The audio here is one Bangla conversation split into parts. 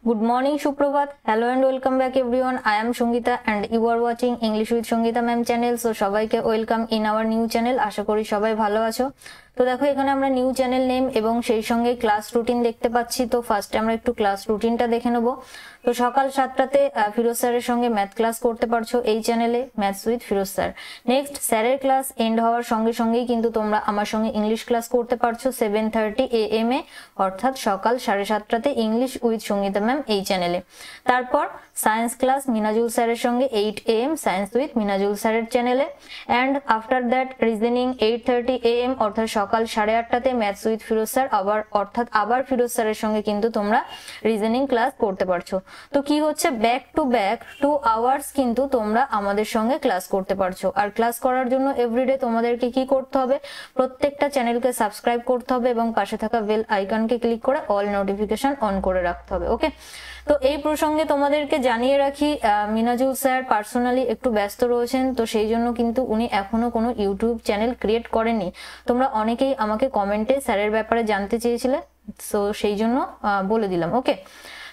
Good morning, Shuprabhat. Hello and welcome back everyone. I am Shongita and you are watching English with Shongita ma'am channel. So সবাইকে welcome in our new channel. আশা করি সবাই ভালো আছো। তো দেখো এখানে আমরা নিউ চ্যানেল নেম এবং সেই সঙ্গে ক্লাস রুটিন দেখতে পাচ্ছি। তো ফার্স্টে আমরা একটু ক্লাস রুটিনটা দেখে নেব। তো সকাল 7টাতে ফিরোজ স্যারের সঙ্গে ম্যাথ ক্লাস করতে পারছো এই চ্যানেলে, maths with Firoz sir. Next স্যারের ক্লাস এন্ড হওয়ার সঙ্গে সঙ্গেই কিন্তু তোমরা আমার সঙ্গে ইংলিশ ক্লাস করতে পারছো 7:30 AM এ, অর্থাৎ সকাল 7:30টাতে ইংলিশ উইথ সঙ্গীতা ম্যাম এই চ্যানেলে। তারপর সায়েন্স ক্লাস মিনাজুল স্যারের সঙ্গে 8 AM সায়েন্স উইথ মিনাজুল স্যারের চ্যানেলে। And after that reasoning 8:30 AM অর্থাৎ সকাল 8:30টাতে ম্যাথস উইথ ফিরোজ স্যার আবার ফিরোজ স্যারের সঙ্গে কিন্তু তোমরা রিজনিং ক্লাস করতে পারছো। তো কি হচ্ছে, ব্যাক টু ব্যাক 2 আওয়ার্স কিন্তু তোমরা আমাদের সঙ্গে ক্লাস করতে পারছো। আর ক্লাস করার জন্য এভরিডে তোমাদেরকে কি করতে হবে, প্রত্যেকটা চ্যানেলকে সাবস্ক্রাইব করতে হবে এবং পাশে থাকা বেল আইকনকে ক্লিক করে অল নোটিফিকেশন অন করে রাখতে হবে। ওকে, তো এই প্রসঙ্গে তোমাদেরকে জানিয়ে রাখি, মিনাজুল স্যার পার্সোনালি একটু ব্যস্ত রয়েছেন, তো সেই জন্য কিন্তু উনি এখনো কোনো ইউটিউব চ্যানেল ক্রিয়েট করেননি। তোমরা অনেকেই আমাকে কমেন্টে স্যারের ব্যাপারে জানতে চেয়েছিলে, তো সেই জন্য বলে দিলাম। ওকে,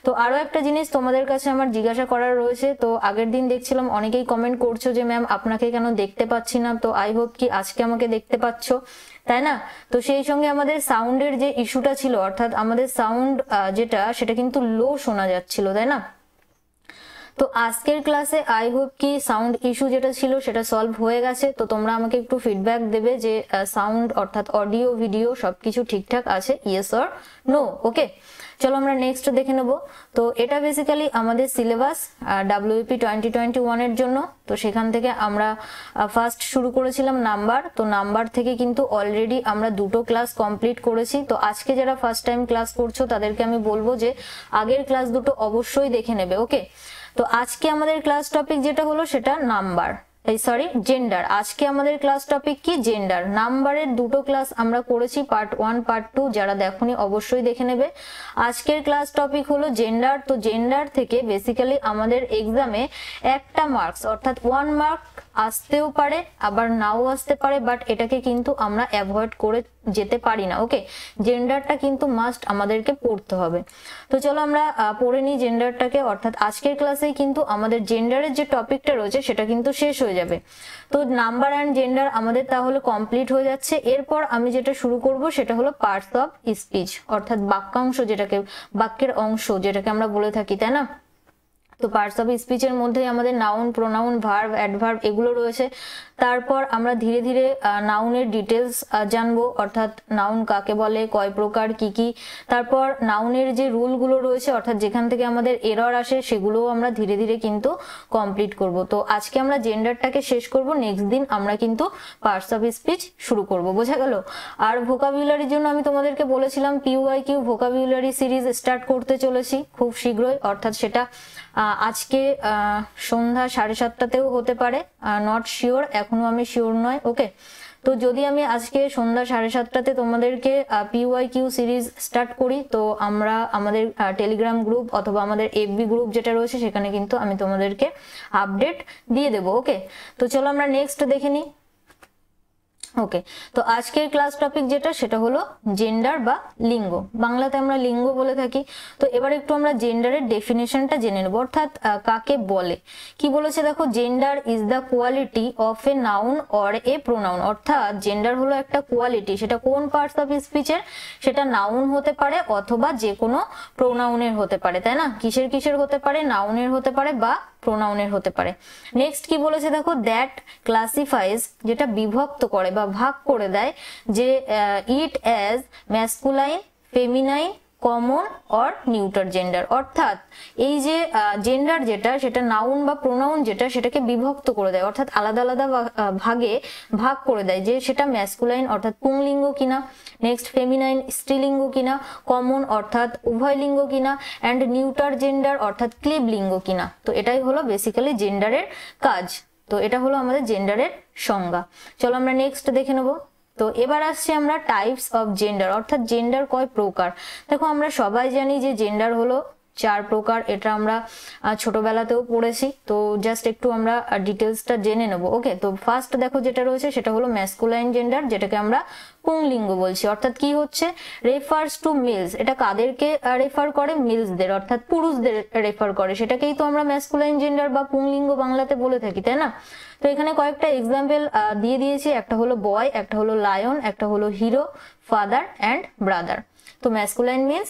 তো আরো একটা জিনিস তোমাদের কাছে আমার জিজ্ঞাসা করার রয়েছে। তো আগের দিন দেখছিলাম অনেকেই কমেন্ট করছো যে ম্যাম আপনাকে কেন দেখতে পাচ্ছি না। তো আই হোপ কি আজকে আমাকে দেখতে পাচ্ছ, তাই না? তো সেই সঙ্গে আমাদের সাউন্ডের যে ইস্যুটা ছিল, অর্থাৎ আমাদের সাউন্ড সেটা কিন্তু লো শোনা যাচ্ছিল, তাই না? তো আজকের ক্লাসে আই হোপ কি সাউন্ড ইস্যু যেটা ছিল সেটা সলভ হয়ে গেছে। তো তোমরা আমাকে একটু ফিডব্যাক দেবে যে সাউন্ড অর্থাৎ অডিও ভিডিও সবকিছু ঠিকঠাক আছে, ইয়েস অর নো। ওকে, চলো আমরা নেক্সট দেখে নেব। তো এটা বেসিক্যালি আমাদের সিলেবাস WEP 2021 এর জন্য। তো সেখান থেকে আমরা ফার্স্ট শুরু করেছিলাম নাম্বার। তো নাম্বার থেকে কিন্তু অলরেডি আমরা 2টো ক্লাস কমপ্লিট করেছি। তো আজকে যারা ফার্স্ট টাইম ক্লাস করছো তাদেরকে আমি বলবো যে আগের ক্লাস দুটো অবশ্যই দেখে নেবে। ওকে, তো আজকে আমাদের ক্লাস টপিক যেটা হলো সেটা নাম্বার, জেন্ডার। আজকে আমাদের ক্লাস টপিক কি, জেন্ডার। নাম্বারের 2টো ক্লাস আমরা করেছি, পার্ট 1 পার্ট 2। যারা দেখোনি অবশ্যই দেখে নেবে। আজকের ক্লাস টপিক হলো জেন্ডার। তো জেন্ডার থেকে বেসিক্যালি আমাদের এক্সামে একটা মার্কস অর্থাৎ 1 মার্ক আসতেও পারে আবার নাও আসতে পারে, বাট এটাকে কিন্তু আমরা অ্যাভয়েড করে যেতে পারি না। ওকে, জেন্ডারটা কিন্তু মাস্ট আমাদেরকে পড়তে হবে। তো চলো আমরা পড়ে নিই জেন্ডারটাকে। অর্থাৎ আজকের ক্লাসেই কিন্তু আমাদের জেন্ডারের যে টপিকটা রয়েছে সেটা কিন্তু শেষ হয়ে যাবে। তো নাম্বার অ্যান্ড জেন্ডার আমাদের তাহলে কমপ্লিট হয়ে যাচ্ছে। এরপর আমি যেটা শুরু করব সেটা হলো পার্টস অফ স্পিচ, অর্থাৎ বাক্যাংশ, বাক্যের অংশ যেটাকে আমরা বলে থাকি, তাই না? তো পার্টস অফ স্পিচের মধ্যেই আমাদের নাউন, প্রোনাউন, ভার্ব, অ্যাডভার্ব এগুলো রয়েছে। তারপর আমরা ধীরে ধীরে নাউনের ডিটেলস জানবো, অর্থাৎ নাউন কাকে বলে, কয় প্রকার, কি কি। তারপর নাউনের যে রুলগুলো রয়েছে অর্থাৎ যেখান থেকে আমাদের এরর আসে সেগুলোও আমরা ধীরে ধীরে কিন্তু কমপ্লিট করব। তো আজকে আমরা জেন্ডারটাকে শেষ করব, নেক্সট দিন আমরা কিন্তু পার্টস অফ স্পিচ শুরু করব। বোঝা গেল? আর ভোকাবুলারির জন্য আমি তোমাদেরকে বলেছিলাম PYQ ভোকাবুলারি সিরিজ স্টার্ট করতে চলেছি খুব শীঘ্রই, অর্থাৎ সেটা আজকে সন্ধ্যা 7:30টাতেও হতে পারে, নট শিওর, এখনো আমি শিওর নয়। ওকে, তো যদি আমি আজকে সন্ধ্যা 7:30টাতে তোমাদেরকে PYQ সিরিজ স্টার্ট করি, তো আমরা আমাদের টেলিগ্রাম গ্রুপ অথবা আমাদের FB গ্রুপ যেটা রয়েছে সেখানে কিন্তু আমি তোমাদেরকে আপডেট দিয়ে দেবো। ওকে, তো চলো আমরা নেক্সট দেখে নিই। ওকে, তো আজকের ক্লাস টপিক সেটা হলো জেন্ডার বা লিঙ্গ, বাংলাতে আমরা লিঙ্গ বলে থাকি। তো এবার একটু আমরা জেন্ডারের ডেফিনেশনটা জেনে নেব, অর্থাৎ কাকে বলে। কি বলেছে দেখো, gender is the quality of a noun or a pronoun. অর্থাৎ জেন্ডার হলো একটা কোয়ালিটি, সেটা কোন পার্টস অফ স্পিচের, সেটা নাউন হতে পারে অথবা যে কোনো প্রোনাউনের হতে পারে, তাই না? কিসের কিসের হতে পারে, নাউনের হতে পারে বা প্রোনাউনের হতে পারে। নেক্সট কি বলেছে দেখো, দ্যাট ক্লাসিফাইজ, যেটা বিভক্ত করে বা ভাগ করে দেয়, যে it as masculine, feminine, common or neuter gender. অর্থাৎ এই যে জেন্ডার সেটা নাউন বা প্রোনাউন সেটাকে বিভক্ত করে দেয়, অর্থাৎ আলাদা আলাদা ভাগে ভাগ করে দেয়, যে সেটা ম্যাসকুলাইন অর্থাৎ পুংলিঙ্গ কিনা, নেক্সট ফেমিনাইন স্ত্রীলিঙ্গ কিনা, কমন অর্থাৎ উভয় লিঙ্গ কিনা, অ্যান্ড নিউটার জেন্ডার অর্থাৎ ক্লিব লিঙ্গ কিনা। তো এটাই হলো বেসিক্যালি জেন্ডারের কাজ। তো এটা হলো আমাদের জেন্ডারের সংজ্ঞা। চলো আমরা নেক্সট দেখে নেবো। তো এবার আসছে আমরা টাইপস অফ জেন্ডার, অর্থাৎ জেন্ডার কয় প্রকার। দেখো আমরা সবাই জানি যে জেন্ডার হলো চার প্রকার, এটা আমরা ছোটবেলাতেও পড়েছি, তো জাস্ট একটু আমরা ডিটেলসটা জেনে নেব। ওকে, তো ফার্স্ট দেখো যেটা রয়েছে সেটা হলো ম্যাসকুলাইন জেন্ডার, যেটাকে আমরা পুংলিঙ্গ বলছি। অর্থাৎ কি হচ্ছে, রেফার্স টু মেলস, এটা কাদেরকে রেফার করে, মেলসদের অর্থাৎ পুরুষদের রেফার করে, সেটাকেই তো আমরা ম্যাসকুলাইন জেন্ডার বা পুংলিঙ্গ বাংলাতে বলে থাকি, তাই না? তো এখানে কয়েকটা এক্সাম্পল দিয়ে দিয়েছি, একটা হলো বয়, একটা হলো লায়ন, একটা হলো হিরো, ফাদার অ্যান্ড ব্রাদার। তো ম্যাসকুলাইন মিন্স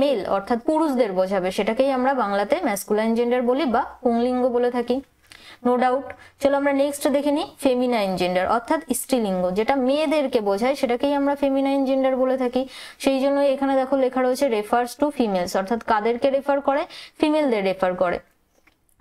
মেল অর্থাৎ পুরুষদের বোঝাবে, সেটাকেই আমরা বাংলাতে ম্যাসকুলাইন জেন্ডার বলি বা পুংলিঙ্গ বলে থাকি, নো ডাউট। চলো আমরা নেক্সট দেখে নিই ফেমিনাইন জেন্ডার অর্থাৎ স্ত্রীলিঙ্গ, যেটা মেয়েদেরকে বোঝায় সেটাকেই আমরা ফেমিনাইন জেন্ডার বলে থাকি। সেই জন্য এখানে দেখো লেখা রয়েছে রেফার্স টু ফিমেলস, অর্থাৎ কাদেরকে রেফার করে, ফিমেলদের রেফার করে।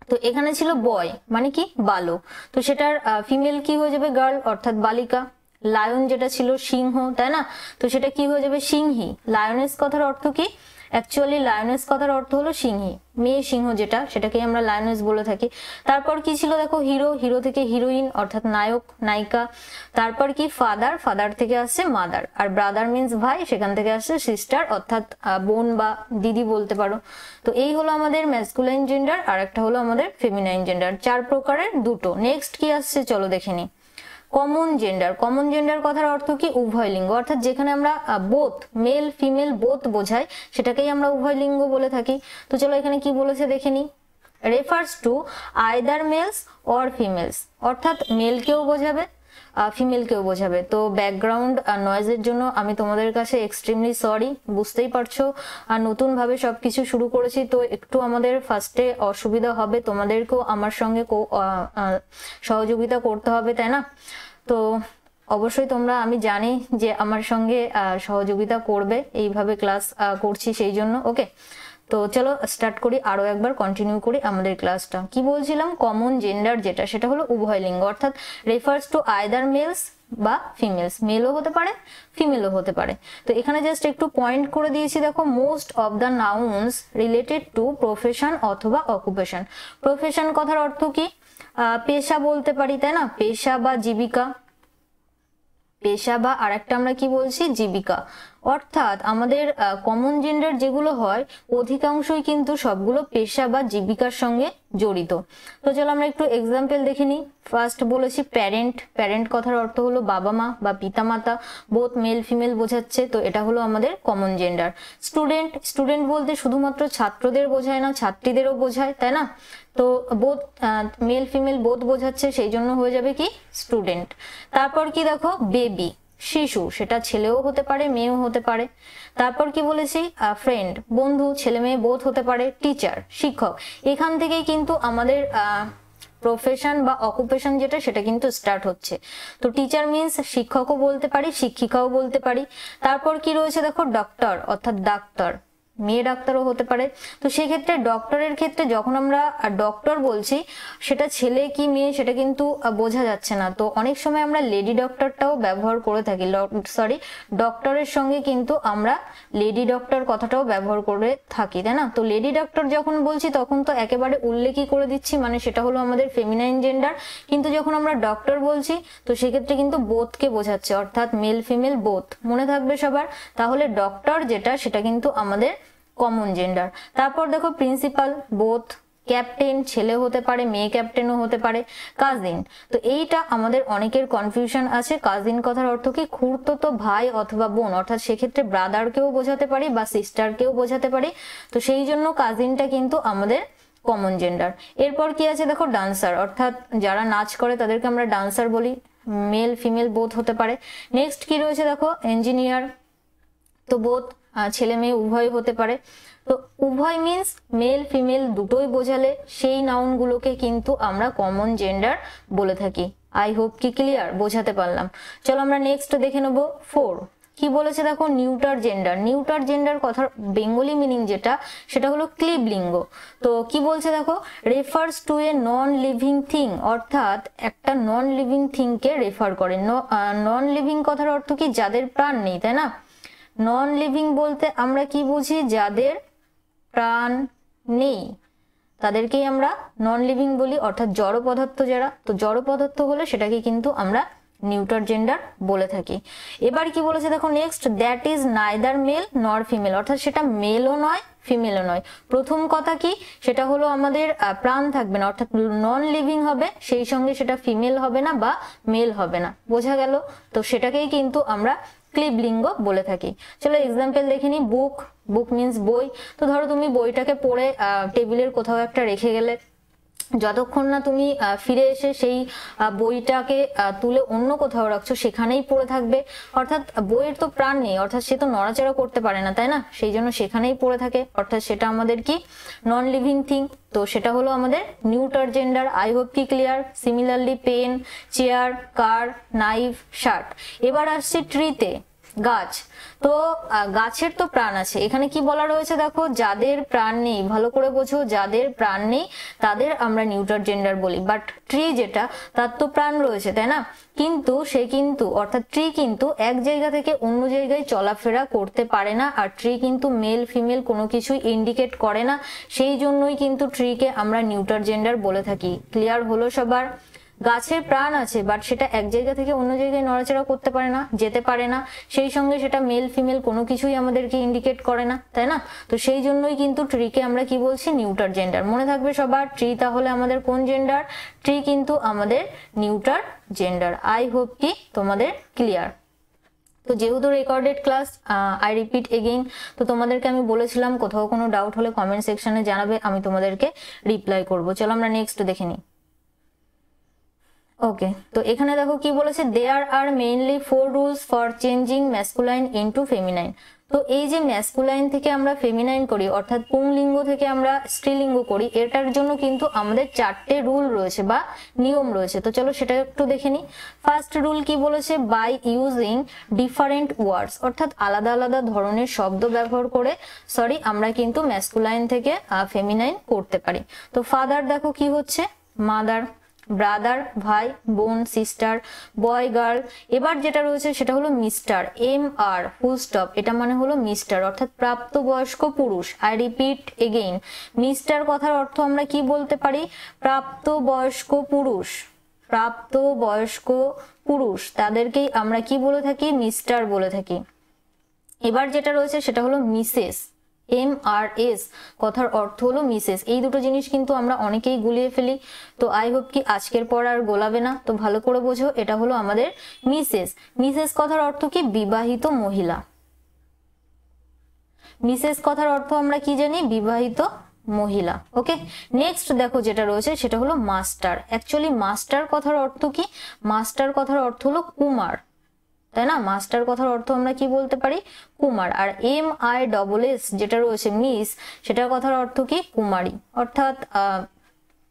তো এখানে ছিল বয় মানে কি বালক, তো সেটার ফিমেল কি হয়ে যাবে গার্ল অর্থাৎ বালিকা। লায়ন যেটা ছিল সিংহ, তাই না? তো সেটা কি হয়ে যাবে সিংহী। লায়নেস কথার অর্থ কি, অ্যাকচুয়ালি লায়নেস কথার অর্থ হলো সিংহী, মেয়ে সিংহ যেটা, সেটাকেই আমরা লায়নেস বলে থাকি। তারপর কি ছিল দেখো হিরো, হিরো থেকে হিরোইন অর্থাৎ নায়ক নায়িকা। তারপর কি ফাদার, ফাদার থেকে আসছে মাদার। আর ব্রাদার মিন্স ভাই, সেখান থেকে আসছে সিস্টার অর্থাৎ বোন বা দিদি বলতে পারো। তো এই হলো আমাদের ম্যাসকুলাইন জেন্ডার, আর একটা হলো আমাদের ফেমিনাইন জেন্ডার, চার প্রকারের দুটো। নেক্সট কি আসছে চলো দেখে নিই কমন জেন্ডার। কমন জেন্ডার কথার অর্থ কি উভয় লিঙ্গ, অর্থাৎ যেখানে আমরা বোথ মেল ফিমেল বোথ বোঝাই সেটাকেই আমরা উভয় লিঙ্গ বলে থাকি। তো চলো এখানে কি বলেছে দেখে নিই, refers to either males or females, অর্থাৎ মেলকেও বোঝাবে ফিমেলকেও বোঝাবে। তো ব্যাকগ্রাউন্ড নয়েজের জন্য আমি তোমাদের কাছে এক্সট্রিমলি সরি, বুঝতেই পারছো আর নতুন ভাবে সবকিছু শুরু করেছি, তো একটু আমাদের ফার্স্টে অসুবিধা হবে, তোমাদেরকেও আমার সঙ্গে সহযোগিতা করতে হবে, তাই না? তো অবশ্যই তোমরা, আমি জানি যে আমার সঙ্গে সহযোগিতা করবে, এইভাবে ক্লাস করছি সেই জন্য। ওকে, তো চলো স্টার্ট করি, আরো একবার কন্টিনিউ করি আমাদের ক্লাসটা। কি বলছিলাম, কমন জেন্ডার যেটা সেটা হলো উভয় লিঙ্গ, অর্থাৎ রেফার্স টু আইদার মেলস বা ফিমেলস, মেলও হতে পারে ফিমেলও হতে পারে। তো এখানে জাস্ট একটু পয়েন্ট করে দিয়েছি, দেখো most of the nouns related to profession অথবা অকুপেশন। প্রফেশন কথার অর্থ কি, পেশা বলতে পারি, তাই না? পেশা বা জীবিকা, পেশা বা আরেকটা আমরা কি বলছি জীবিকা। অর্থাৎ আমাদের কমন জেন্ডার যেগুলো হয় অধিকাংশই কিন্তু সবগুলো পেশা বা জীবিকার সঙ্গে জড়িত। তো চলো আমরা একটু এক্সাম্পল দেখে নিই। ফার্স্ট বলেছি প্যারেন্ট, প্যারেন্ট কথার অর্থ হলো বাবা মা বা পিতামাতা, বোথ মেল ফিমেল বোঝাচ্ছে, তো এটা হলো আমাদের কমন জেন্ডার। স্টুডেন্ট, স্টুডেন্ট বলতে শুধুমাত্র ছাত্রদের বোঝায় না, ছাত্রীদেরও বোঝায়, তাই না? তো বোথ মেল ফিমেল বোথ বোঝাচ্ছে, সেই জন্য হয়ে যাবে কি স্টুডেন্ট। তারপর কি দেখো বেবি, শিশু, সেটা ছেলেও হতে পারে মেয়েও হতে পারে। তারপর কি বলেছি ফ্রেন্ড, বন্ধু, ছেলে মেয়ে বোথ হতে পারে। টিচার, শিক্ষক। এখান থেকেই কিন্তু আমাদের প্রফেশন বা অকুপেশন যেটা সেটা কিন্তু স্টার্ট হচ্ছে। তো টিচার মিন্স শিক্ষকও বলতে পারি, শিক্ষিকাও বলতে পারি। তারপর কি রয়েছে দেখো ডক্টর অর্থাৎ ডাক্তার, মেয়ে ডাক্তারও হতে পারে। তো সেক্ষেত্রে ডক্টরের ক্ষেত্রে যখন আমরা ডক্টর বলছি সেটা ছেলে কি মেয়ে সেটা কিন্তু বোঝা যাচ্ছে না, তো অনেক সময় আমরা লেডি ডক্টরটাও ব্যবহার করে থাকি, ডক্টরের সঙ্গে কিন্তু আমরা লেডি ডক্টর কথাটাও ব্যবহার করে থাকি, তাই না? তো লেডি ডক্টর যখন বলছি তখন তো একেবারে উল্লেখই করে দিচ্ছি, মানে সেটা হলো আমাদের ফেমিনাইন জেন্ডার। কিন্তু যখন আমরা ডক্টর বলছি তো সেক্ষেত্রে কিন্তু বোথকে বোঝাচ্ছে, অর্থাৎ মেল ফিমেল বোথ, মনে থাকবে সবার। তাহলে ডক্টর যেটা সেটা কিন্তু আমাদের কমন জেন্ডার। তারপর দেখো প্রিন্সিপাল, বোথ, ক্যাপ্টেন, ছেলে হতে পারে মেয়ে ক্যাপ্টেনও হতে পারে। কাজিন, তো এইটা আমাদের অনেকের কনফিউশন আছে, কাজিন কথার অর্থ কি খুড়তুতো ভাই অথবা বোন, অর্থাৎ সেক্ষেত্রে ব্রাদারকেও বোঝাতে পারি বা সিস্টারকেও বোঝাতে পারি, তো সেই জন্য কাজিনটা কিন্তু আমাদের কমন জেন্ডার। এরপর কি আছে দেখো ডান্সার, অর্থাৎ যারা নাচ করে তাদেরকে আমরা ডান্সার বলি, মেল ফিমেল বোথ হতে পারে। নেক্সট কি রয়েছে দেখো ইঞ্জিনিয়ার, তো বোথ ছেলে মেয়ে উভয় হতে পারে। তো উভয় মিন্স মেল ফিমেল দুটোই বোঝালে সেই নাউনগুলোকে কিন্তু আমরা কমন জেন্ডার বলে থাকি। আই হোপ কি ক্লিয়ার, বোঝাতে পারলাম। চলো আমরা নেক্সট দেখে নেবো 4। কি বলেছে দেখো নিউটার জেন্ডার। নিউটার জেন্ডার কথার বেঙ্গলি মিনিং যেটা সেটা হলো ক্লিবলিঙ্গ। তো কি বলছে দেখো refers to A non living thing, অর্থাৎ একটা নন লিভিং থিংকে রেফার করে। নন লিভিং কথার অর্থ কি যাদের প্রাণ নেই, তাই না? নন লিভিং বলতে আমরা কি বুঝি, যাদের প্রাণ নেই তাদেরকেই আমরা নন লিভিং বলি, অর্থাৎ জড় পদার্থ যারা। তো জড় পদার্থ হলে সেটাকে কিন্তু আমরা নিউটার জেন্ডার বলে থাকি। এবার কি বলেছে দেখো next, that is neither male nor female, অর্থাৎ সেটা মেলও নয় ফিমেলও নয়। প্রথম কথা কি, সেটা হলো আমাদের প্রাণ থাকবে না, অর্থাৎ নন লিভিং হবে, সেই সঙ্গে সেটা ফিমেল হবে না বা মেল হবে না, বোঝা গেল? তো সেটাকেই কিন্তু আমরা ক্লিবলিঙ্গ বলে থাকি। চলো এক্সাম্পল দেখে নি। বুক, বুক মিন্স বই। তো ধরো তুমি বইটাকে পড়ে টেবিলের কোথাও একটা রেখে গেলে, যতক্ষণ না তুমি ফিরে এসে সেই বইটাকে তুলে অন্য কোথাও রাখছো সেখানেই পড়ে থাকবে, অর্থাৎ বইয়ের তো প্রাণ নেই, অর্থাৎ সে তো নড়াচড়া করতে পারে না, তাই না? সেই জন্য সেখানেই পড়ে থাকে, অর্থাৎ সেটা আমাদের কি নন লিভিং থিং। তো সেটা হলো আমাদের নিউটার জেন্ডার। আই হোপ কি ক্লিয়ার? সিমিলারলি পেন, চেয়ার, কার, নাইফ, শার্ট। এবার আসছে ট্রিতে, গাছ। তো গাছের তো প্রাণ আছে, এখানে কি বলা রয়েছে দেখো, যাদের প্রাণ নেই, ভালো করে বোঝো, যাদের প্রাণ নেই তাদের আমরা নিউটার জেন্ডার বলি। বাট ট্রি যেটা, তার তো প্রাণ রয়েছে, তাই না? কিন্তু সে কিন্তু অর্থাৎ ট্রি কিন্তু এক জায়গা থেকে অন্য জায়গায় চলাফেরা করতে পারে না, আর ট্রি কিন্তু মেল ফিমেল কোনো কিছুই ইন্ডিকেট করে না, সেই জন্যই কিন্তু ট্রিকে আমরা নিউটার জেন্ডার বলে থাকি। ক্লিয়ার হলো সবার? গাছের প্রাণ আছে, বাট সেটা এক জায়গা থেকে অন্য জায়গায় নড়াচড়া করতে পারে না, যেতে পারে না, সেই সঙ্গে সেটা মেল ফিমেল কোনো কিছুই আমাদেরকে ইন্ডিকেট করে না, তাই না? তো সেই জন্যই কিন্তু ট্রিকে আমরা কি বলছি, নিউটার জেন্ডার। মনে থাকবে সবার, ট্রি তাহলে আমাদের কোন জেন্ডার? ট্রি কিন্তু আমাদের নিউটার জেন্ডার। আই হোপ কি তোমাদের ক্লিয়ার। তো যেহেতু recorded class, I repeat again, তো তোমাদেরকে আমি বলেছিলাম কোথাও কোনো ডাউট হলে কমেন্ট সেকশনে জানাবে, আমি তোমাদেরকে রিপ্লাই করব। চলো আমরা নেক্সট দেখে নিই। ওকে, তো এখানে দেখো কি বলেছে, there are mainly 4 rules for changing masculine into feminine. তো এই যে ম্যাসকুলাইন থেকে আমরা ফেমিনাইন করি, অর্থাৎ পুংলিঙ্গ থেকে আমরা স্ত্রীলিঙ্গ করি, এটার জন্য কিন্তু আমাদের 4টে রুল রয়েছে বা নিয়ম রয়েছে। তো চলো সেটা একটু দেখে নিই। ফার্স্ট রুল কি বলেছে, বাই ইউজিং ডিফারেন্ট ওয়ার্ডস, অর্থাৎ আলাদা আলাদা ধরনের শব্দ ব্যবহার করে আমরা কিন্তু ম্যাসকুলাইন থেকে ফেমিনাইন করতে পারি। তো ফাদার দেখো কি হচ্ছে, মাদার, ব্রাদার ভাই, বোন সিস্টার, বয় গার্ল। এবার যেটা রয়েছে সেটা হলো মিস্টার, MR ফুল স্টপ, এটা মানে হলো মিস্টার, অর্থাৎ প্রাপ্তবয়স্ক পুরুষ। আই রিপিট এগেইন, মিস্টার কথার অর্থ আমরা কি বলতে পারি, প্রাপ্তবয়স্ক পুরুষ। প্রাপ্তবয়স্ক পুরুষ তাদেরকেই আমরা কি বলে থাকি, মিস্টার বলে থাকি। এবার যেটা রয়েছে সেটা হলো মিসেস, MRS কথার অর্থ হলো মিসেস। এই দুটো জিনিস কিন্তু আমরা অনেকেই গুলিয়ে ফেলি, তো আই হোপ কি আজকের পর আর গোলাবে না। তো ভালো করে বোঝো, এটা হলো আমাদের মিসেস। মিসেস কথার অর্থ কি, বিবাহিত মহিলা। মিসেস কথার অর্থ আমরা কি জানি, বিবাহিত মহিলা। ওকে, নেক্সট দেখো যেটা রয়েছে সেটা হলো মাস্টার। অ্যাকচুয়ালি মাস্টার কথার অর্থ কি, মাস্টার কথার অর্থ হলো কুমার, তাই না? মাস্টার কথার অর্থ আমরা কি বলতে পারি, কুমার। আর MISS যেটা রয়েছে মিস, সেটার কথার অর্থ কি, কুমারী। অর্থাৎ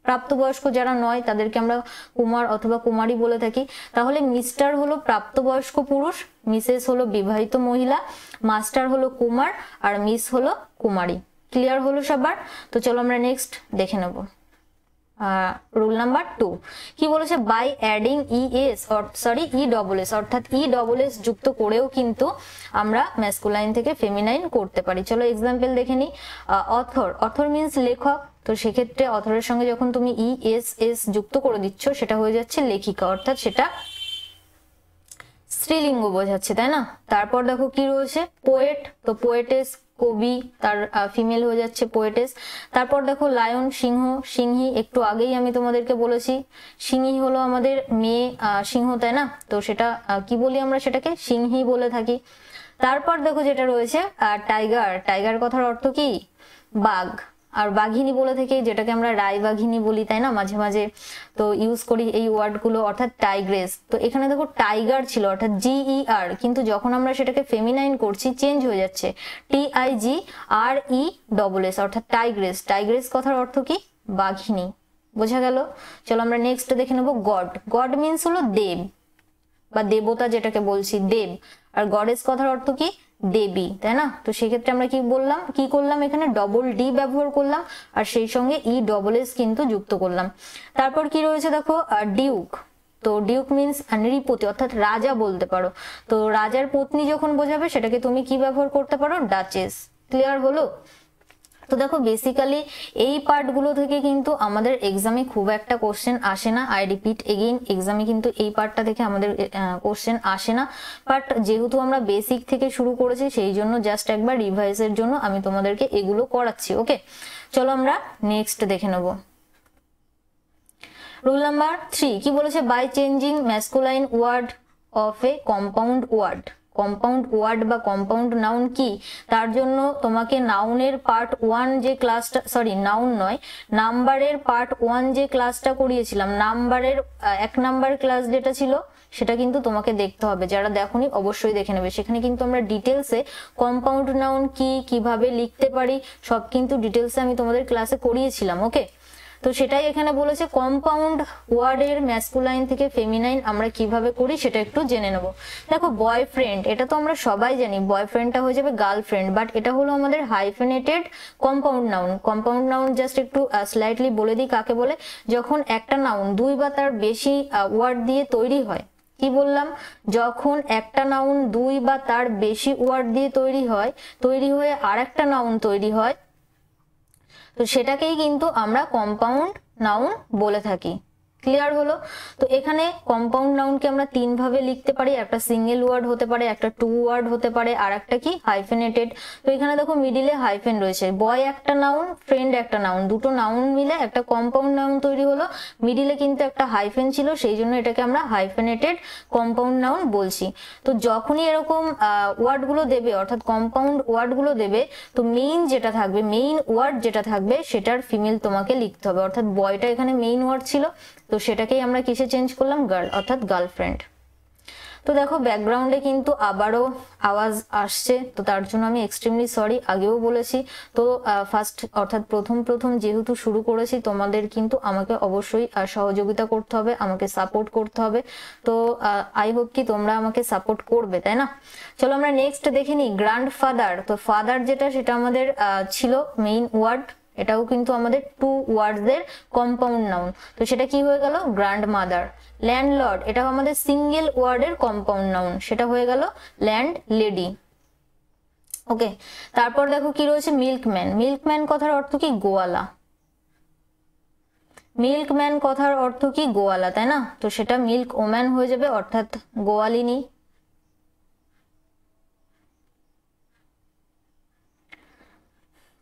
প্রাপ্তবয়স্ক যারা নয় তাদেরকে আমরা কুমার অথবা কুমারী বলে থাকি। তাহলে মিস্টার হলো প্রাপ্তবয়স্ক পুরুষ, মিসেস হলো বিবাহিত মহিলা, মাস্টার হলো কুমার, আর মিস হলো কুমারী। ক্লিয়ার হলো সবার? তো চলো আমরা নেক্সট দেখে নেব। রুল নাম্বার 2 কি বলেছে, বাই অ্যাডিং ES ESS অর্থাৎ ESS যুক্ত করেও কিন্তু আমরা ম্যাসকুলাইন থেকে ফেমিনাইন করতে পারি। চলো এক্সাম্পল দেখে নিই। অথর মিন্স লেখক, তো সেক্ষেত্রে অথরের সঙ্গে যখন তুমি ESS যুক্ত করে দিচ্ছ সেটা হয়ে যাচ্ছে লেখিকা, অর্থাৎ সেটা স্ত্রীলিঙ্গ বোঝাচ্ছে, তাই না? তারপর দেখো কি রয়েছে, পোয়েট, তো পোয়েটেস কবি, তার ফিমেল হয়ে যাচ্ছে পোয়েটেস। তারপর দেখো লায়ন, সিংহ, সিংহী, একটু আগেই আমি তোমাদেরকে বলেছি সিংহী হলো আমাদের মেয়ে সিংহ, তাই না? তো সেটা কি বলি আমরা, সেটাকে সিংহী বলে থাকি। তারপর দেখো যেটা রয়েছে টাইগার, টাইগার কথার অর্থ কি, বাঘ। আর বাঘিনী বলে থেকে যেটাকে আমরা রায় বাঘিনী বলি, তাই না? মাঝে মাঝে তো ইউজ করি এই ওয়ার্ড গুলো, অর্থাৎ টাইগ্রেস। তো এখানে দেখো টাইগার ছিল অর্থাৎ GER, কিন্তু যখন আমরা সেটাকে ফেমিনাইন করছি চেঞ্জ হয়ে যাচ্ছে TIGRESS অর্থাৎ টাইগ্রেস। টাইগ্রেস কথার অর্থ কি, বাঘিনী। বোঝা গেল? চলো আমরা নেক্সট দেখে নেবো গড। গড মিন্স হলো দেব বা দেবতা, যেটাকে বলছি দেব। আর গডেস কথার অর্থ কি, দেবী, তাই না? তো সেক্ষেত্রে আমরা কি করলাম এখানে DD ব্যবহার করলাম, আর সেই সঙ্গে ESS কিন্তু যুক্ত করলাম। তারপর কি রয়েছে দেখো ডিউক, তো ডিউক মিন্স নৃপতি অর্থাৎ রাজা বলতে পারো। তো রাজার পত্নী যখন বোঝাবে সেটাকে তুমি কি ব্যবহার করতে পারো, ডাচেস। ক্লিয়ার হলো? তো দেখো বেসিক্যালি এই পার্টগুলো থেকে কিন্তু আমাদের এক্সামে খুব একটা কোশ্চেন আসে না। আই রিপিট এগেইন, এক্সামে কিন্তু এই পার্টটা থেকে আমাদের কোশ্চেন আসে না। বাট যেহেতু আমরা বেসিক থেকে শুরু করেছি সেই জন্য জাস্ট একবার রিভাইজের জন্য আমি তোমাদেরকে এগুলো করাচ্ছি। ওকে, চলো আমরা নেক্সট দেখে নেব। রুল নাম্বার 3 কি বলেছে, by changing masculine word of a compound word. Compound word বা কম্পাউন্ড নাউন কি, তার জন্য তোমাকে নাউনের পার্ট 1 যে ক্লাসটা, সরি নাউন নয়, নাম্বারের পার্ট 1 যে ক্লাসটা করিয়েছিলাম, নাম্বারের 1 নাম্বার ক্লাস যেটা ছিল সেটা কিন্তু তোমাকে দেখতে হবে। যারা দেখোনি অবশ্যই দেখে নেবে, সেখানে কিন্তু আমরা ডিটেলসে কম্পাউন্ড নাউন কি, কিভাবে লিখতে পারি সব কিন্তু ডিটেলসে আমি তোমাদের ক্লাসে করিয়েছিলাম। ওকে, তো সেটাই এখানে বলেছে কম্পাউন্ড ওয়ার্ডের ম্যাসকুলাইন থেকে ফেমিনাইন আমরা কিভাবে করি সেটা একটু জেনে নেব। দেখো বয়ফ্রেন্ড, এটা তো আমরা সবাই জানি, বয়ফ্রেন্ডটা হয়ে যাবে গার্লফ্রেন্ড, বাট এটা হলো আমাদের hyphenated compound noun. Compound noun just একটু স্লাইটলি বলে দিই কাকে বলে, যখন একটা নাউন 2 বা তার বেশি ওয়ার্ড দিয়ে তৈরি হয়। কি বললাম, যখন একটা নাউন 2 বা তার বেশি ওয়ার্ড দিয়ে তৈরি হয়ে আরেকটা নাউন তৈরি হয়, তো সেটাকেই কিন্তু আমরা কম্পাউন্ড নাউন বলে থাকি। ক্লিয়ার হলো? তো এখানে কম্পাউন্ড নাউনকে আমরা 3 ভাবে লিখতে পারি, একটা সিঙ্গেল ওয়ার্ড হতে পারে, একটা 2 ওয়ার্ড হতে পারে, আর একটা কি হাইফেনেটেড। তো এখানে দেখো মিডিলে হাইফেন রয়েছে, বয় একটা নাউন, ফ্রেন্ড একটা নাউন, দুটো নাউন মিলে একটা কম্পাউন্ড নাউন তৈরি হলো। মিডিলে কিন্তু একটা হাইফেন ছিল, সেই জন্য এটাকে আমরা হাইফেনেটেড কম্পাউন্ড নাউন বলছি। তো যখনই এরকম ওয়ার্ডগুলো দেবে, অর্থাৎ কম্পাউন্ড ওয়ার্ডগুলো দেবে, তো মেইন যেটা থাকবে, মেইন ওয়ার্ড যেটা থাকবে সেটার ফিমেল তোমাকে লিখতে হবে। অর্থাৎ বয়টা এখানে মেইন ওয়ার্ড ছিল, তো সেটাকেই আমরা কিসে চেঞ্জ করলাম, গার্ল, অর্থাৎ গার্লফ্রেন্ড। তো দেখো ব্যাকগ্রাউন্ডে কিন্তু আবারও আওয়াজ আসছে, তো তার জন্য আমি এক্সট্রিমলি সরি, আগেও বলেছি। তো ফার্স্ট অর্থাৎ প্রথম যেহেতু শুরু করেছি, তোমাদের কিন্তু আমাকে অবশ্যই সহযোগিতা করতে হবে, আমাকে সাপোর্ট করতে হবে। তো আই হোপ কি তোমরা আমাকে সাপোর্ট করবে, তাই না? চলো আমরা নেক্সট দেখে নিই, গ্র্যান্ডফাদার। তো ফাদার যেটা, সেটা আমাদের ছিল মেইন ওয়ার্ড, এটাও কিন্তু আমাদের 2 ওয়ার্ডসের কম্পাউন্ড নাউন, তো সেটা কি হয়ে গেল, গ্র্যান্ডমাদার। ল্যান্ডলর্ড, এটাও আমাদের সিঙ্গেল ওয়ার্ডের কম্পাউন্ড নাউন, সেটা হয়ে গেল ল্যান্ড লেডি। ওকে, তারপর দেখো কি রয়েছে, মিল্কম্যান। মিল্কম্যান কথার অর্থ কি, গোয়ালা। মিল্কম্যান কথার অর্থ কি, গোয়ালা, তাই না? তো সেটা মিল্ক ওম্যান হয়ে যাবে, অর্থাৎ গোয়ালিনী।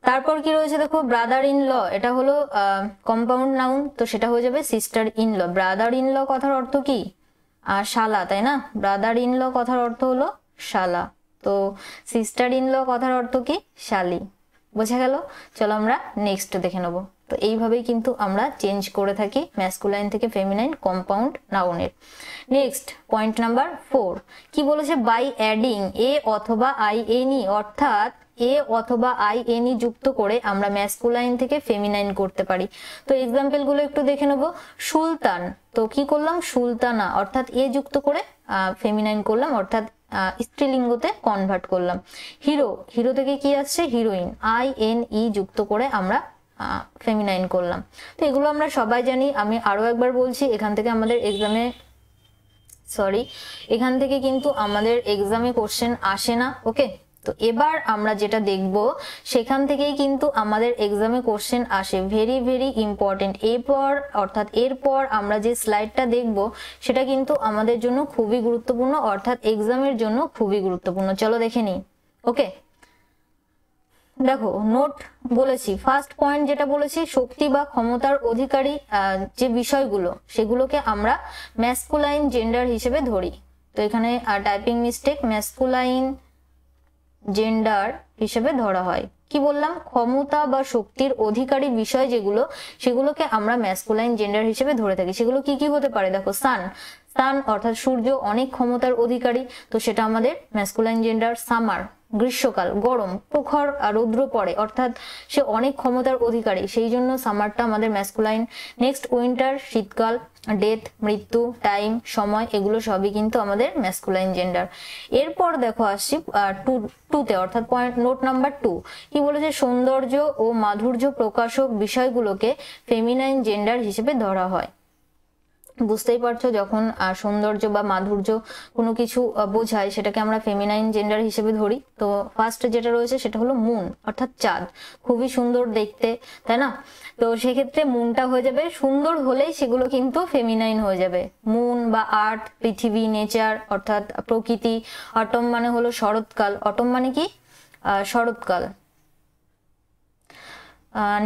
তারপর কি রয়েছে দেখো, ব্রাদার ইন ল, এটা হলো কম্পাউন্ড নাউন, তো সেটা হয়ে যাবে sister in law. Brother in law কথার অর্থ কি, শালা, তাই না? ব্রাদার ইন ল কথার অর্থ হলো শালা, তো সিস্টার ইন ল কথার অর্থ কি, শালি। বোঝা গেল? চলো আমরা নেক্সট দেখে নেবো। তো এইভাবেই কিন্তু আমরা চেঞ্জ করে থাকি ম্যাসকুলাইন থেকে ফেমিনাইন কম্পাউন্ড নাউনের। নেক্সট পয়েন্ট নাম্বার 4 কি বলেছে, বাই অ্যাডিং এ অথবা আই এনি, অর্থাৎ এ অথবা আই এনি যুক্ত করে আমরা ম্যাসকুলাইন থেকে ফেমিনাইন করতে পারি। তো এক্সাম্পল গুলো একটু দেখে নেবো। সুলতান, তো কি করলাম, সুলতানা, অর্থাৎ এ যুক্ত করে ফেমিনাইন করলাম, অর্থাৎ স্ত্রীলিঙ্গতে কনভার্ট করলাম। হিরো, হিরো থেকে কি আসছে, হিরোইন, আই এন ই যুক্ত করে আমরা ফেমিনাইন করলাম। তো এগুলো আমরা সবাই জানি, আমি আরো একবার বলছি, এখান থেকে আমাদের কিন্তু আমাদের এক্সামে কোশ্চেন আসে না। ওকে, তো এবার আমরা যেটা দেখব সেখান থেকেই কিন্তু আমাদের এক্সামে কোশ্চেন আসে, ভেরি ভেরি ইম্পর্টেন্ট। এরপর আমরা যে স্লাইডটা দেখব সেটা কিন্তু আমাদের জন্য খুবই গুরুত্বপূর্ণ, অর্থাৎ এক্সামের জন্য খুবই গুরুত্বপূর্ণ। চলো দেখে নিই। ওকে, দেখো নোট বলেছি, ফার্স্ট পয়েন্ট যেটা বলেছি, শক্তি বা ক্ষমতার অধিকারী যে বিষয়গুলো সেগুলোকে আমরা ম্যাসকুলাইন জেন্ডার হিসেবে ধরি। তো এখানে টাইপিং মিস্টেক, ম্যাসকুলাইন জেন্ডার হিসেবে ধরা হয়। কি বললাম, ক্ষমতা বা শক্তির অধিকারী বিষয় যেগুলো, সেগুলোকে আমরা ম্যাসকুলাইন জেন্ডার হিসেবে ধরে থাকি। সেগুলো কি কি হতে পারে, দেখো সান অর্থাৎ সূর্য অনেক ক্ষমতার অধিকারী, তো সেটা আমাদের ম্যাসকুলাইন জেন্ডার। সামার গ্রীষ্মকাল, গরম, প্রখর রৌদ্র পড়ে, অর্থাৎ সে অনেক ক্ষমতার অধিকারী, সেই জন্য সামারটা আমাদের ম্যাসকুলাইন। নেক্সট উইন্টার শীতকাল, ডেথ মৃত্যু, টাইম সময়, এগুলো সবই কিন্তু আমাদের ম্যাসকুলাইন জেন্ডার। এরপর দেখো আসছি টুতে, অর্থাৎ পয়েন্ট নোট নাম্বার 2 কি বলেছে, সৌন্দর্য ও মাধুর্য প্রকাশক বিষয়গুলোকে ফেমিনাইন জেন্ডার হিসেবে ধরা হয়। বুঝতেই পারছো যখন সৌন্দর্য বা মাধুর্য কোনো কিছু বোঝায় সেটাকে আমরা ফেমিনাইন জেন্ডার হিসেবে ধরি। তো ফার্স্ট যেটা রয়েছে সেটা হলো মুন অর্থাৎ চাঁদ, খুবই সুন্দর দেখতে, তাই না? তো সেক্ষেত্রে মুনটা হয়ে যাবে, সুন্দর হলেই সেগুলো কিন্তু ফেমিনাইন হয়ে যাবে। মুন বা আর্থ, পৃথিবী, নেচার অর্থাৎ প্রকৃতি। অটম মানে হলো শরৎকাল, অটম মানে কি শরৎকাল।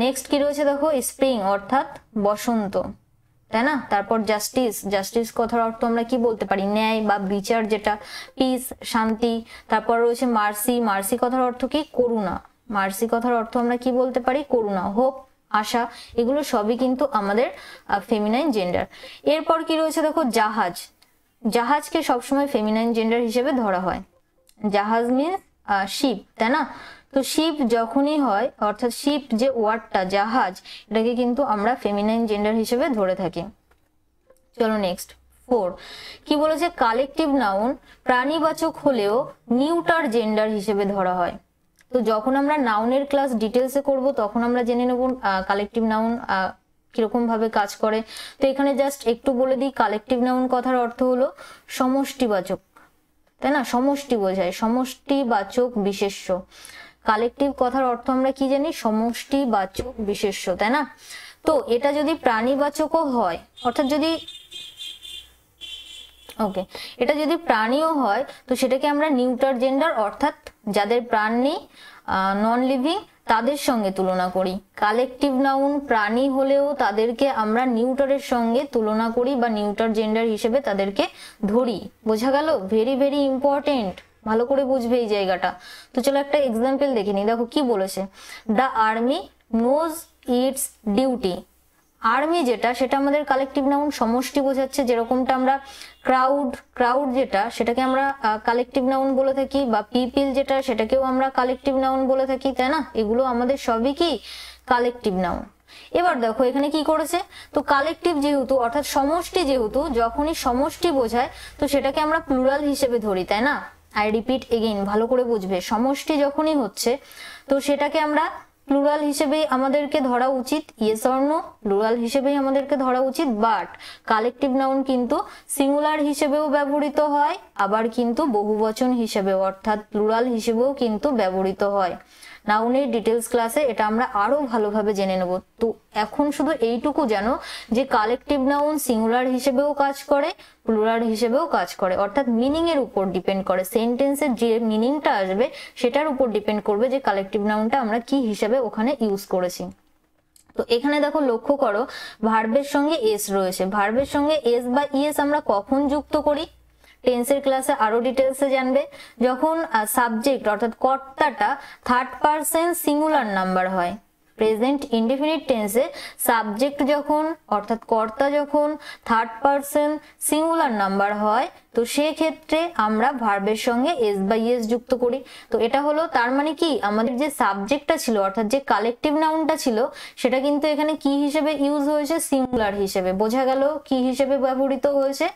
নেক্সট কি রয়েছে দেখো, স্প্রিং অর্থাৎ বসন্ত, তাই না? তারপর জাস্টিস, জাস্টিস কথার অর্থ আমরা কি বলতে পারি, ন্যায় বা বিচার যেটা। পিস শান্তি। তারপর রয়েছে মার্সি, মার্সি কথার অর্থ কি, করুণা। মার্সি কথার অর্থ আমরা কি বলতে পারি, করুণা। হোপ আশা, এগুলো সবই কিন্তু আমাদের ফেমিনাইন জেন্ডার। এরপর কি রয়েছে দেখো, জাহাজ। জাহাজকে সবসময় ফেমিনাইন জেন্ডার হিসেবে ধরা হয়। জাহাজ মিন্স শিপ, তাই না? তো শিপ যখনই হয় অর্থাৎ শিপ যে ওয়ার্ডটা, জাহাজ, এটাকে কিন্তু আমরা ফেমিনাইন জেন্ডার হিসেবে ধরে থাকি। চলো নেক্সট 4 কি বলেছে, কালেকটিভ নাউন প্রাণীবাচক হলেও নিউটার জেন্ডার হিসেবে ধরা হয়। তো যখন আমরা নাউনের ক্লাস ডিটেলসে করব তখন আমরা জেনে নেব কালেকটিভ নাউন কিরকম ভাবে কাজ করে। তো এখানে জাস্ট একটু বলে দিই, কালেকটিভ নাউন কথার অর্থ হলো সমষ্টিবাচক, তাই না? সমষ্টি বোঝায়, সমষ্টিবাচক বিশেষ্য। কালেকটিভ কথার অর্থ আমরা কি জানি, সমষ্টিবাচক বিশেষ্য, তাই না? তো এটা যদি প্রাণীবাচকও হয়, অর্থাৎ যদি ওকে এটা যদি প্রাণীও হয় তো সেটাকে আমরা নিউটার জেন্ডার অর্থাৎ যাদের প্রাণ নেই, নন লিভিং, তাদের সঙ্গে তুলনা করি। কালেকটিভ নাউন প্রাণী হলেও তাদেরকে আমরা নিউটারের সঙ্গে তুলনা করি বা নিউটার জেন্ডার হিসেবে তাদেরকে ধরি। বোঝা গেল? ভেরি ভেরি ইম্পর্টেন্ট, ভালো করে বুঝবে এই জায়গাটা। তো চলো একটা এক্সাম্পল দেখে নিই। দেখো কি বলেছে, the army knows its duty. Army যেটা সেটা আমাদের কালেকটিভ নাউন, সমষ্টি বোঝাচ্ছে। যেরকমটা আমরা ক্রাউড, ক্রাউড যেটা সেটাকে আমরা কালেকটিভ নাউন বলে থাকি, বা পিপল যেটা সেটাকেও আমরা কালেকটিভ নাউন বলে থাকি, তাই না? এগুলো আমাদের সবই কি কালেকটিভ নাউন। এবার দেখো এখানে কি করেছে, তো কালেকটিভ যেহেতু অর্থাৎ সমষ্টি, যেহেতু যখনই সমষ্টি বোঝায় তো সেটাকে আমরা প্লুরাল হিসেবে ধরি, তাই না? আই রিপিট এগেইন, ভালো করে বুঝবে। সমষ্টি যখনই হচ্ছে তো সেটাকে আমরা প্লুরাল হিসেবেই আমাদেরকে ধরা উচিত, ইয়েস অর নো, প্লুরাল হিসেবেই আমাদেরকে ধরা উচিত। বাট কালেকটিভ নাউন কিন্তু সিঙ্গুলার হিসেবেও ব্যবহৃত হয়, আবার কিন্তু বহুবচন হিসেবেও অর্থাৎ প্লুরাল হিসেবেও কিন্তু ব্যবহৃত হয়। নাউনের ডিটেলস ক্লাসে এটা আমরা আরো ভালোভাবে জেনে নেব। তো এখন শুধু এইটুকু জানো যে কালেকটিভ নাউন সিঙ্গুলার হিসেবেও কাজ করে, প্লুরাল হিসেবেও কাজ করে, অর্থাৎ মিনিং এর উপর ডিপেন্ড করে। সেন্টেন্সের যে মিনিংটা আসবে সেটার উপর ডিপেন্ড করবে যে কালেকটিভ নাউনটা আমরা কি হিসেবে ওখানে ইউজ করেছি। তো এখানে দেখো লক্ষ্য করো, ভার্বের সঙ্গে এস রয়েছে। ভার্বের সঙ্গে এস বা ইএস আমরা কখন যুক্ত করি, টেন্সের ক্লাসে আরো ডিটেলসে জানবে। যখন সাবজেক্ট অর্থাৎ কর্তাটা থার্ড পারসন সিঙ্গুলার নাম্বার হয়। প্রেজেন্ট ইনডেফিনিট টেন্সে সাবজেক্ট যখন অর্থাৎ কর্তা যখন থার্ড পারসন সিঙ্গুলার নাম্বার হয় তো সেক্ষেত্রে আমরা ভার্বের সঙ্গে এস বা ইএস যুক্ত করি। তো এটা হলো, তার মানে কি আমাদের যে সাবজেক্টটা ছিল অর্থাৎ যে কালেকটিভ নাউনটা ছিল সেটা কিন্তু এখানে কি হিসেবে ইউজ হয়েছে, সিঙ্গুলার হিসেবে। বোঝা গেল কি হিসেবে ব্যবহৃত হয়েছে,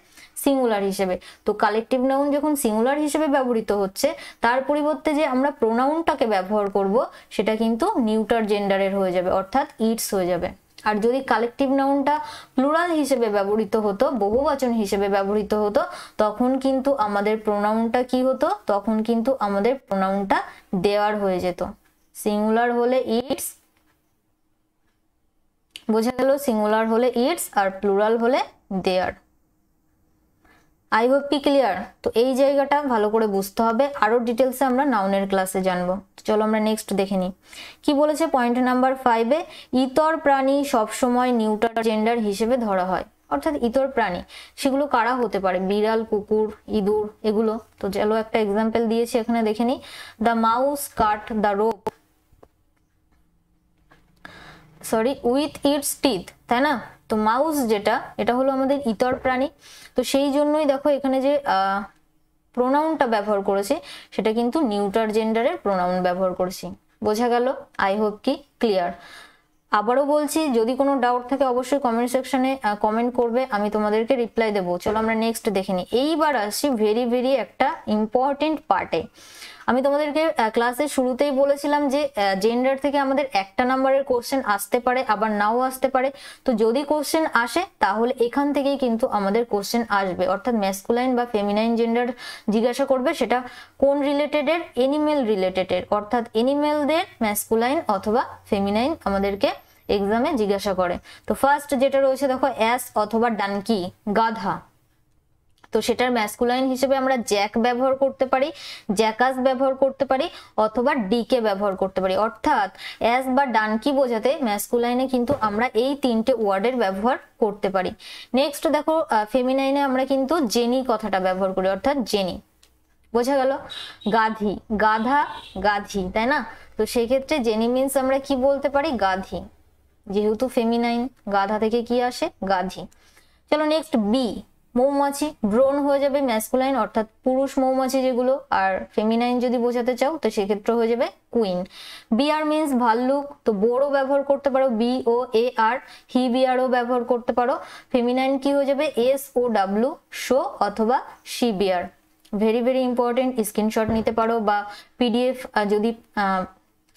সিঙ্গুলার হিসেবে। তো কালেকটিভ নাউন যখন সিঙ্গুলার হিসেবে ব্যবহৃত হচ্ছে তার পরিবর্তে যে আমরা প্রোনাউনটাকে ব্যবহার করব সেটা কিন্তু নিউটার জেন্ডারের হয়ে যাবে অর্থাৎ ইটস হয়ে যাবে। আর যদি কালেকটিভ নাউনটা প্লুরাল হিসেবে ব্যবহৃত হতো, বহুবচন হিসেবে ব্যবহৃত হতো, তখন কিন্তু আমাদের প্রোনাউনটা কি হতো, তখন কিন্তু আমাদের প্রোনাউনটা দেয়ার হয়ে যেত। সিঙ্গুলার হলে ইটস, বোঝা গেল? সিঙ্গুলার হলে ইটস আর প্লুরাল হলে দেয়ার। আই হোপ কি ক্লিয়ার? তো এই জায়গাটা ভালো করে বুঝতে হবে, আরো ডিটেলসে আমরা নাউনের ক্লাসে জানবো। চলো আমরা নেক্সট দেখে নিই কি বলেছে। পয়েন্ট নাম্বার 5-এ ইতর প্রাণী সবসময় নিউটার জেন্ডার হিসেবে ধরা হয়। অর্থাৎ ইতর প্রাণী সেগুলো কারা হতে পারে, বিড়াল, কুকুর, ইঁদুর, এগুলো। তো চলো একটা এক্সাম্পল দিয়েছি এখানে দেখে নিই। The mouse cut the rope, sorry, with its teeth, তাই না? তো মাউস যেটা এটা হলো আমাদের ইতর প্রাণী। তো সেই জন্যই দেখো এখানে যে প্রোনাউনটা ব্যবহার করেছি সেটা কিন্তু নিউটার জেন্ডারের প্রোনাউন ব্যবহার করেছি। বোঝা গেল? আই হোপ কি ক্লিয়ার। আবারও বলছি, যদি কোনো ডাউট থাকে অবশ্যই কমেন্ট সেকশনে কমেন্ট করবে, আমি তোমাদেরকে রিপ্লাই দেবো। চলো আমরা নেক্সট দেখে নিই। এইবার আসছি ভেরি ভেরি একটা ইম্পর্টেন্ট পার্টে। আমি তোমাদেরকে ক্লাসের শুরুতেই বলেছিলাম যে জেন্ডার থেকে আমাদের একটা নাম্বারের কোশ্চেন আসতে পারে, আবার নাও আসতে পারে। তো যদি কোশ্চেন আসে তাহলে এখান থেকেই কিন্তু আমাদের কোশ্চেন আসবে, অর্থাৎ ম্যাসকুলাইন বা ফেমিনাইন জেন্ডার জিজ্ঞাসা করবে, সেটা কোন রিলেটেডের, এনিমেল রিলেটেডের, অর্থাৎ এনিমেলদের ম্যাসকুলাইন অথবা ফেমিনাইন আমাদেরকে এক্সামে জিজ্ঞাসা করে। তো ফার্স্ট যেটা রয়েছে দেখো, অ্যাস অথবা ডানকি, গাধা। তো সেটার ম্যাসকুলাইন হিসেবে আমরা জ্যাক ব্যবহার করতে পারি, জ্যাকাস ব্যবহার করতে পারি, অথবা ডিকে ব্যবহার করতে পারি। অর্থাৎ অ্যাস বা ডানকি বোঝাতে ম্যাসকুলাইনে কিন্তু আমরা এই তিনটে ওয়ার্ডের ব্যবহার করতে পারি। নেক্সট দেখো, ফেমিনাইনে আমরা কিন্তু জেনি কথাটা ব্যবহার করি, অর্থাৎ জেনি। বোঝা গেল? গাধি, গাধা, গাধি, তাই না? তো সেই ক্ষেত্রে জেনি মিন্স আমরা কি বলতে পারি? গাধি, যেহেতু ফেমিনাইন, গাধা থেকে কি আসে? গাধি। চলো নেক্সট, বি, মৌমাছি। ড্রোন হয়ে যাবে ম্যাসকুলাইন, অর্থাৎ পুরুষ মৌমাছি যেগুলো। আর ফেমিনাইন যদি বোঝাতে চাও তো সেক্ষেত্রে হয়ে যাবে কুইন। বিয়ার মিন্স ভাল্লুক, তো বোরও ব্যবহার করতে পারো, বি ও এ আর। হি বিয়ারও ব্যবহার করতে পারো। ফেমিনাইন কি হয়ে যাবে? এস ও ডাব্লু, শো অথবা she bear. Very very important, screenshot নিতে পারো, বা পিডিএফ যদি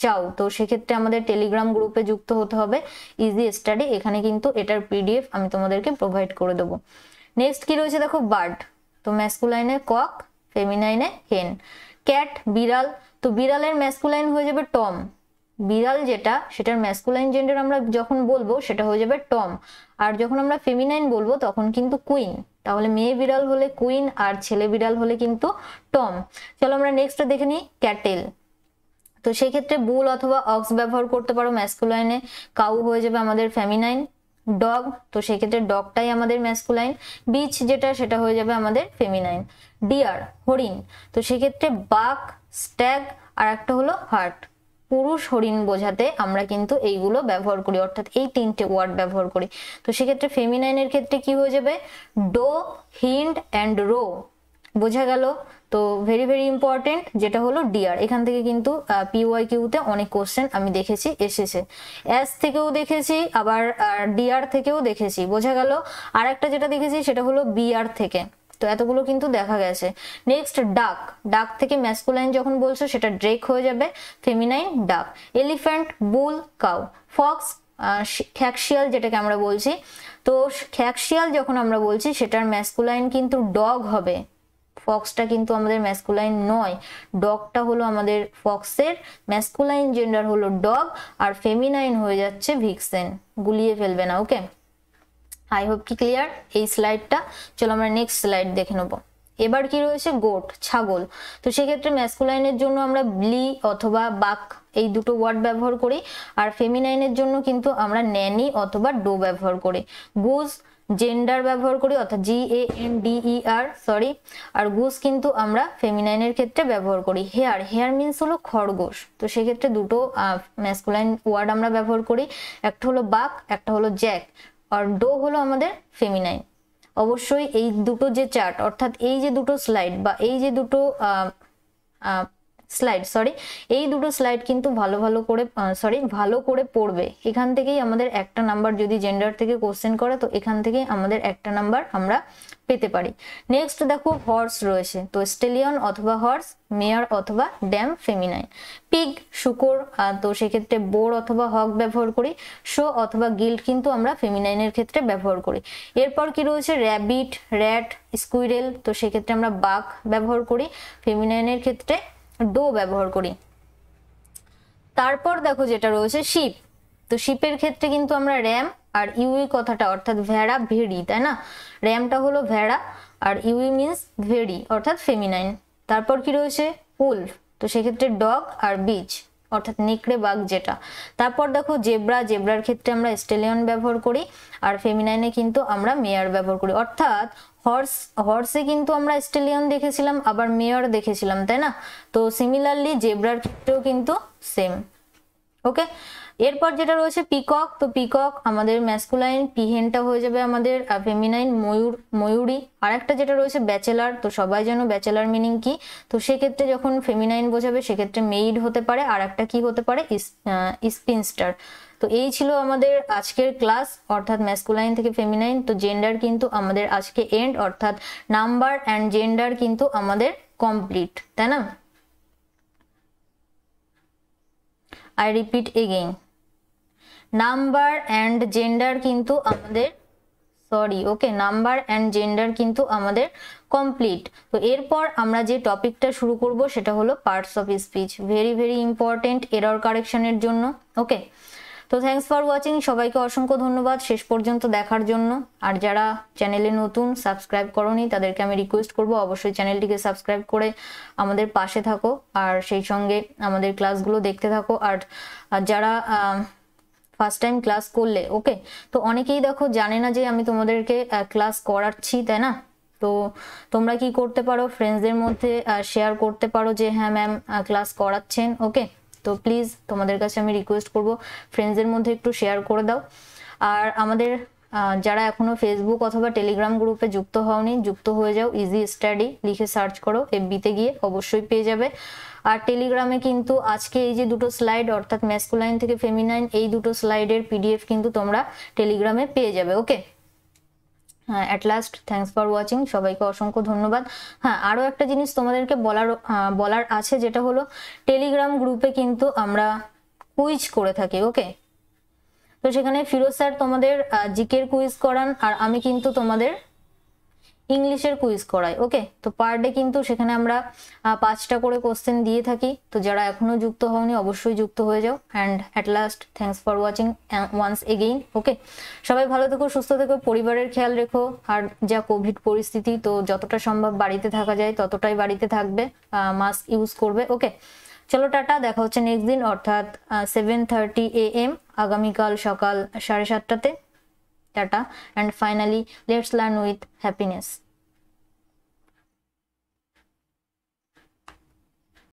চাও তো সেক্ষেত্রে আমাদের টেলিগ্রাম গ্রুপে যুক্ত হতে হবে, ইজি স্টাডি। এখানে কিন্তু এটার পিডিএফ আমি তোমাদেরকে প্রোভাইড করে দেবো। নেক্সট কি রয়েছে দেখো, বার্ড। তো ম্যাসকুলাইনে কক, ফেমিনাইনে হেন। ক্যাট, বিড়াল। তো বিড়ালের ম্যাসকুলাইন হয়ে যাবে টম। বিড়াল যেটা, সেটার ম্যাসকুলাইন জেন্ডার আমরা যখন বলবো সেটা হয়ে যাবে টম। আর যখন আমরা ফেমিনাইন বলবো তখন কিন্তু কুইন। তাহলে মেয়ে বিড়াল হলে কুইন, আর ছেলে বিড়াল হলে কিন্তু টম। চলো আমরা নেক্সট দেখে নিই, ক্যাটেল। তো সেই ক্ষেত্রে বুল অথবা অক্স ব্যবহার করতে পারো ম্যাসকুলাইনে। কাউ হয়ে যাবে আমাদের ফেমিনাইন। ডগ, তো সেই ক্ষেত্রে ডগটাই আমাদের ম্যাসকুলাইন। বিচ যেটা, সেটা হয়ে যাবে আমাদের ফেমিনাইন। ডিয়ার, হরিণ। তো সেক্ষেত্রে বাক, স্ট্যাগ, আর একটা হলো হার্ট। পুরুষ হরিণ বোঝাতে আমরা কিন্তু এইগুলো ব্যবহার করি, অর্থাৎ এই তিনটে ওয়ার্ড ব্যবহার করি। তো সেক্ষেত্রে ফেমিনাইনের ক্ষেত্রে কি হয়ে যাবে? Doe, hind and roe. বোঝা গেল? তো ভেরি ভেরি ইম্পর্টেন্ট যেটা হলো ডিয়ার। এখান থেকে কিন্তু পিওয়াইকিউতে অনেক কোশ্চেন আমি দেখেছি এসেছে, এস থেকেও দেখেছি, আবার ডিয়ার থেকেও দেখেছি। বোঝা গেল? আর একটা যেটা দেখেছি সেটা হলো বিআর থেকে। তো এতগুলো কিন্তু দেখা গেছে। নেক্সট ডাক, ডাক থেকে ম্যাসকুলাইন যখন বলছো সেটা ড্রেক হয়ে যাবে, ফেমিনাইন ডাক। এলিফ্যান্ট, বুল, কাউ। ফক্স, খ্যাকশিয়াল যেটাকে আমরা বলছি। তো খ্যাকশিয়াল যখন আমরা বলছি সেটার ম্যাসকুলাইন কিন্তু ডগ হবে। ফক্সটা কিন্তু আমাদের ম্যাসকুলাইন নয়, ডগটা হলো আমাদের ফক্সের ম্যাসকুলাইন জেন্ডার হলো ডগ, আর ফেমিনাইন হয়ে যাচ্ছে ভিক্সেন। গুলিয়ে ফেলবে না, ওকে? আই হোপ কি ক্লিয়ার এই স্লাইডটা। চলো আমরা নেক্সট স্লাইড দেখে নেবো। এবার কি রয়েছে, গোট, ছাগল। তো সেক্ষেত্রে ম্যাসকুলাইনের জন্য আমরা ব্লি অথবা বাক এই দুটো ওয়ার্ড ব্যবহার করি, আর ফেমিনাইনের জন্য কিন্তু আমরা ন্যানি অথবা ডো ব্যবহার করি। গুজ জেন্ডার ব্যবহার করি, অর্থাৎ GANDER, সরি। আর গুজ কিন্তু আমরা ফেমিনাইনের ক্ষেত্রে ব্যবহার করি। হেয়ার, হেয়ার মিন্স হলো খরগোশ। তো সেক্ষেত্রে দুটো ম্যাসকুলাইন ওয়ার্ড আমরা ব্যবহার করি, একটা হলো বাক, একটা হলো জ্যাক। আর ডো হলো আমাদের ফেমিনাইন। অবশ্যই এই দুটো যে চার্ট, অর্থাৎ এই যে দুটো স্লাইড বা এই যে দুটো এই দুটো স্লাইড কিন্তু ভালো করে পড়বে। এখান থেকেই আমাদের একটা নাম্বার, যদি জেন্ডার থেকে কোশ্চেন করে তো এখান থেকেই আমাদের একটা নাম্বার আমরা পেতে পারি। নেক্সট দেখো, হর্স রয়েছে। তো স্টেলিয়ন অথবা হর্স, মেয়ার অথবা ড্যাম, ফেমিনাইন। পিগ, শুকর। তো সেক্ষেত্রে বোর অথবা হক ব্যবহার করি। শো অথবা গিল্ড কিন্তু আমরা ফেমিনাইনের ক্ষেত্রে ব্যবহার করি। এরপর কি রয়েছে, র্যাবিট, র্যাট, স্কুইরেল। তো সেক্ষেত্রে আমরা বাক ব্যবহার করি, ফেমিনাইনের ক্ষেত্রে ডো ব্যবহার করি। তারপর দেখো যেটা রয়েছে, শিপ। তো শিপের ক্ষেত্রে কিন্তু আমরা র্যাম আর ইউই কথাটা, অর্থাৎ ভেড়া, ভেড়ি, তাই না? র্যামটা হলো ভেড়া, আর ইউই মিন্স ভেড়ি, অর্থাৎ ফেমিনাইন। তারপর কি রয়েছে, উলফ। তো সেক্ষেত্রে ডগ আর বিচ, অর্থাৎ নেকড়ে, বাঘ যেটা। তারপর দেখো জেব্রা, জেব্রার ক্ষেত্রে আমরা স্টেলিয়ন ব্যবহার করি, আর ফেমিনাইনে কিন্তু আমরা মেয়ার ব্যবহার করি। অর্থাৎ হর্সে কিন্তু আমরা স্টেলিয়ন দেখেছিলাম, আবার মেয়ার দেখেছিলাম, তাই না? তো সিমিলারলি জেব্রার ক্ষেত্রেও কিন্তু সেম, ওকে? এরপর যেটা রয়েছে পিকক। তো পিকক আমাদের ম্যাসকুলাইন, পিহেনটা হয়ে যাবে আমাদের ফেমিনাইন, ময়ূর, ময়ূরী। আর একটা যেটা রয়েছে ব্যাচেলার। তো সবাই জানো ব্যাচেলার মিনিং কি। তো সেক্ষেত্রে যখন ফেমিনাইন বোঝাবে সেক্ষেত্রে মেইড হতে পারে, আর একটা কি হতে পারে, স্পিনস্টার। তো এই ছিল আমাদের আজকের ক্লাস, অর্থাৎ ম্যাসকুলাইন থেকে ফেমিনাইন। তো জেন্ডার কিন্তু আমাদের আজকে এন্ড, অর্থাৎ নাম্বার অ্যান্ড জেন্ডার কিন্তু আমাদের কমপ্লিট, তাই না? I repeat again, number and gender কিন্তু আমাদের ওকে, নাম্বার অ্যান্ড জেন্ডার কিন্তু আমাদের কমপ্লিট। তো এরপর আমরা যে টপিকটা শুরু করব সেটা হলো parts of speech, very very important error কারেকশনের জন্য। ওকে, তো থ্যাঙ্কস ফর ওয়াচিং, সবাইকে অসংখ্য ধন্যবাদ শেষ পর্যন্ত দেখার জন্য। আর যারা চ্যানেলে নতুন সাবস্ক্রাইব করোনি তাদেরকে আমি রিকোয়েস্ট করব অবশ্যই চ্যানেলটিকে সাবস্ক্রাইব করে আমাদের পাশে থাকো, আর সেই সঙ্গে আমাদের ক্লাসগুলো দেখতে থাকো। আর যারা ফার্স্ট টাইম ক্লাস করলে, ওকে, তো অনেকেই দেখো জানে না যে আমি তোমাদেরকে ক্লাস করাচ্ছি, তাই না? তো তোমরা কি করতে পারো, ফ্রেন্ডসদের মধ্যে শেয়ার করতে পারো যে হ্যাঁ ম্যাম ক্লাস করাচ্ছেন। ওকে, তো প্লিজ তোমাদের কাছে আমি রিকোয়েস্ট করব ফ্রেন্ডসদের মধ্যে একটু শেয়ার করে দাও। আর আমাদের যারা এখনো ফেসবুক অথবা টেলিগ্রাম গ্রুপে যুক্ত হওনি, যুক্ত হয়ে যাও। ইজি স্টাডি লিখে সার্চ করো, এফবিতে গিয়ে অবশ্যই পেয়ে যাবে। আর টেলিগ্রামে কিন্তু আজকে এই যে দুটো স্লাইড, অর্থাৎ ম্যাসকুলাইন থেকে ফেমিনাইন, এই দুটো স্লাইডের পিডিএফ কিন্তু তোমরা টেলিগ্রামে পেয়ে যাবে। ওকে, হ্যাঁ, at last thanks for watching, সবাইকে অসংখ্য ধন্যবাদ। হ্যাঁ, আরও একটা জিনিস তোমাদেরকে বলার আছে, যেটা হলো টেলিগ্রাম গ্রুপে কিন্তু আমরা কুইজ করে থাকি। ওকে, তো সেখানে ফিরোজ স্যার তোমাদের জিকের কুইজ করান, আর আমি কিন্তু তোমাদের ইংলিশের কুইজ করাই। ওকে, তো পার ডে কিন্তু সেখানে আমরা 5টা করে কোশ্চেন দিয়ে থাকি। তো যারা এখনো যুক্ত হওনি অবশ্যই যুক্ত হয়ে যাও। And at last thanks for watching once again. Okay, সবাই ভালো থেকো, সুস্থ থেকো, পরিবারের খেয়াল রেখো। আর যা কোভিড পরিস্থিতি, তো যতটা সম্ভব বাড়িতে থাকা যায় ততটাই বাড়িতে থাকবে, মাস্ক ইউজ করবে। ওকে, চলো টাটা, দেখা হচ্ছে নেক্সট দিন অর্থাৎ 7:30 AM আগামীকাল সকাল 7:30টাতে। Tata, and finally let's learn with happiness.